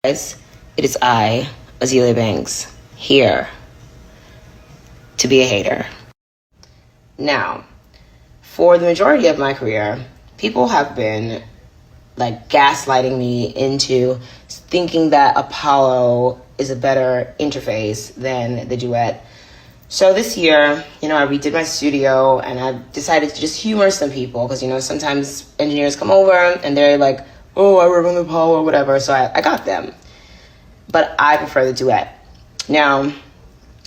It is I, Azealia Banks, here to be a hater. Now, for the majority of my career, people have been like gaslighting me into thinking that Apollo is a better interface than the Duet. So this year, I redid my studio and I decided to just humor some people because, sometimes engineers come over and they're like, oh, I work on the Apollo or whatever. So I got them. But I prefer the Duet. Now,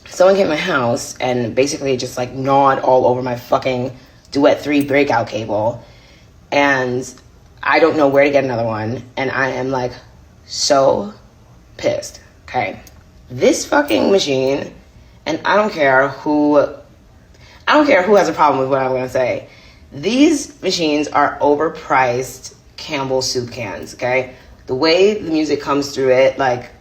someone came to my house and basically just like gnawed all over my fucking Duet 3 breakout cable. And I don't know where to get another one. And I am like so pissed. Okay. This fucking machine, and I don't care who has a problem with what I'm going to say. These machines are overpriced Campbell soup cans, okay? The way the music comes through it, like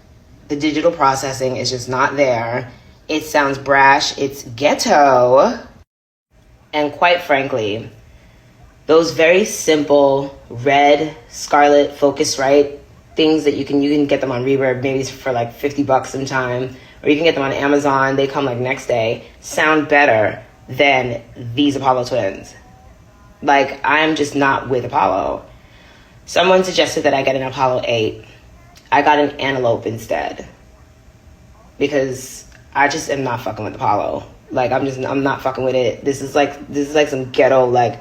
the digital processing is just not there. It sounds brash, it's ghetto. And quite frankly, those very simple red, scarlet, Focusrite things that you can get them on Reverb maybe for like $50 sometime, or you can get them on Amazon, they come like next day, sound better than these Apollo twins. Like, I'm just not with Apollo. Someone suggested that I get an Apollo 8. I got an Antelope instead. Because I just am not fucking with Apollo. Like, I'm not fucking with it. This is like some ghetto, like,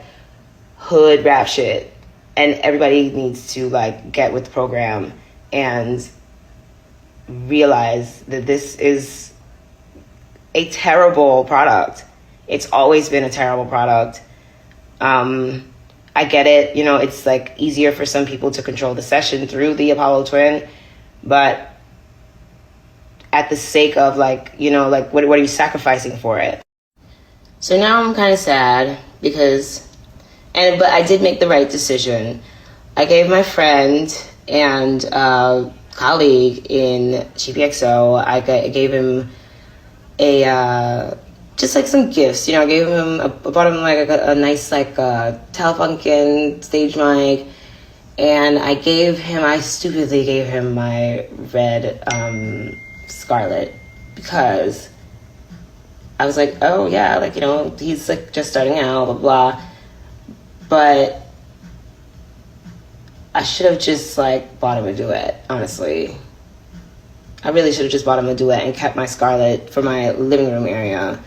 hood rap shit. And everybody needs to, like, get with the program and realize that this is a terrible product. It's always been a terrible product. I get it, it's like easier for some people to control the session through the Apollo twin, but at the sake of like what are you sacrificing for it? So now I'm kind of sad but I did make the right decision. I gave my friend and colleague in GPXO, I gave him just like some gifts, I gave him, I bought him like a nice like Telefunken stage mic, and I stupidly gave him my red Scarlett because I was like, oh yeah, like, he's like just starting out, blah, blah. But I should have just like bought him a Duet, honestly. I really should have just bought him a Duet and kept my Scarlett for my living room area.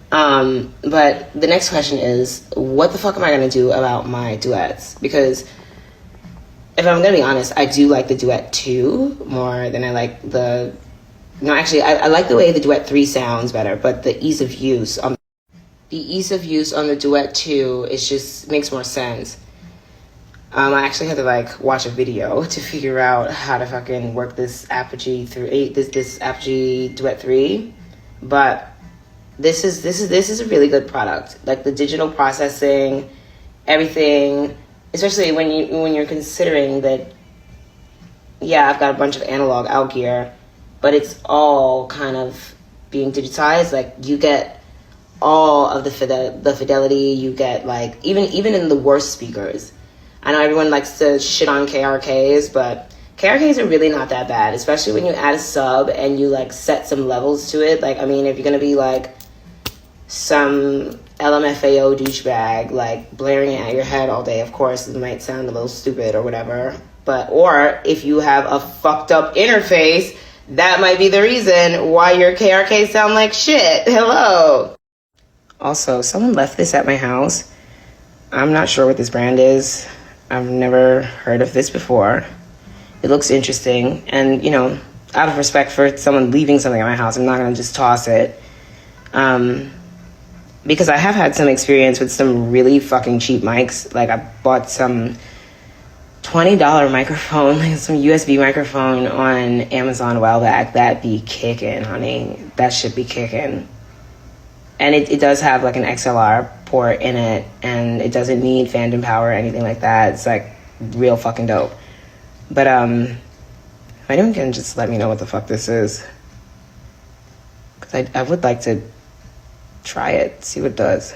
But the next question is, what the fuck am I going to do about my Duets? Because if I'm going to be honest, I do like the Duet 2 more than I like I like the way the Duet 3 sounds better, but the ease of use on the Duet 2 makes more sense. I actually had to like watch a video to figure out how to fucking work this Apogee this Apogee Duet 3, but this is a really good product. Like the digital processing, everything, especially when you're considering that, yeah, I've got a bunch of analog out gear, but it's all kind of being digitized. Like you get all of the fidelity. You get like even in the worst speakers. I know everyone likes to shit on KRKs, but KRKs are really not that bad, especially when you add a sub and you like set some levels to it. Like, I mean, if you're gonna be like some LMFAO douchebag, like blaring it at your head all day, of course, it might sound a little stupid or whatever. Or if you have a fucked up interface, that might be the reason why your KRK sound like shit. Hello. Also, someone left this at my house. I'm not sure what this brand is. I've never heard of this before. It looks interesting. And, out of respect for someone leaving something at my house, I'm not going to just toss it. Because I have had some experience with some really fucking cheap mics. Like, I bought some $20 microphone, like some USB microphone on Amazon a while back. That be kicking, honey. That should be kicking. And it does have like an XLR port in it, and it doesn't need phantom power or anything like that. It's like real fucking dope. But if anyone can just let me know what the fuck this is, because I would like to try it, see what it does.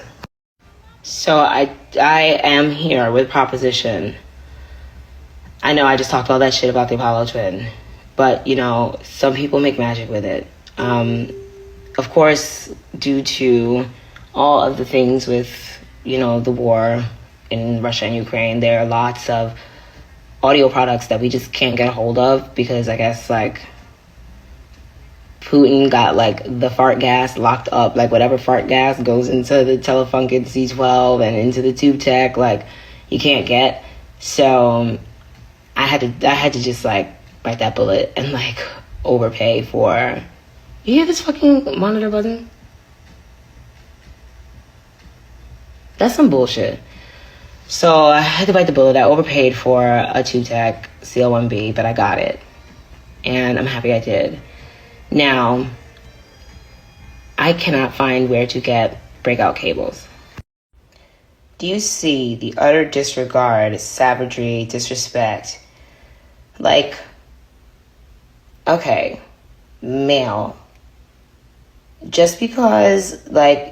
So I am here with proposition. I know I just talked all that shit about the Apollo twin, but some people make magic with it. Of course, due to all of the things with the war in Russia and Ukraine, there are lots of audio products that we just can't get a hold of because I guess Putin got the fart gas locked up, whatever fart gas goes into the Telefunken C12 and into the tube tech, you can't get. So I had to just bite that bullet and overpay for. You hear this fucking monitor buzzing? That's some bullshit. So I had to bite the bullet. I overpaid for a tube tech CL1B, but I got it, and I'm happy I did. Now, I cannot find where to get breakout cables. Do you see the utter disregard, savagery, disrespect? Okay, male. Just because,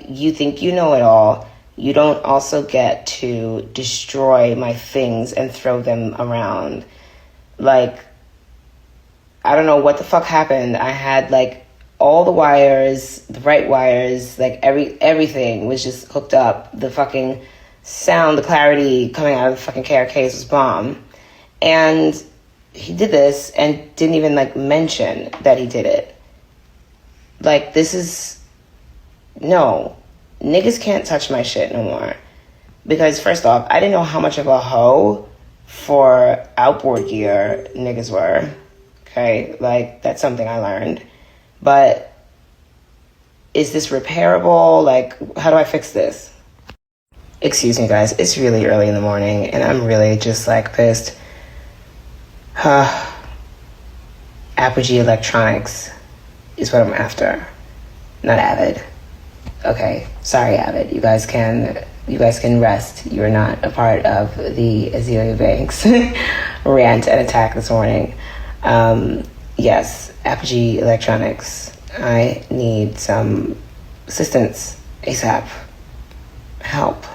you think you know it all, you don't also get to destroy my things and throw them around. I don't know what the fuck happened. I had all the wires, the right wires, everything was just hooked up. The fucking sound, the clarity coming out of the fucking KRKs was bomb. And he did this and didn't even mention that he did it. This is, no, niggas can't touch my shit no more. Because first off, I didn't know how much of a hoe for outboard gear niggas were. Okay, that's something I learned. But is this repairable? How do I fix this? Excuse me, guys. It's really early in the morning, and I'm really just pissed. Apogee Electronics is what I'm after, not Avid. Okay, sorry, Avid. You guys can rest. You're not a part of the Azealia Banks rant and attack this morning. Yes, Apogee Electronics. I need some assistance ASAP. Help.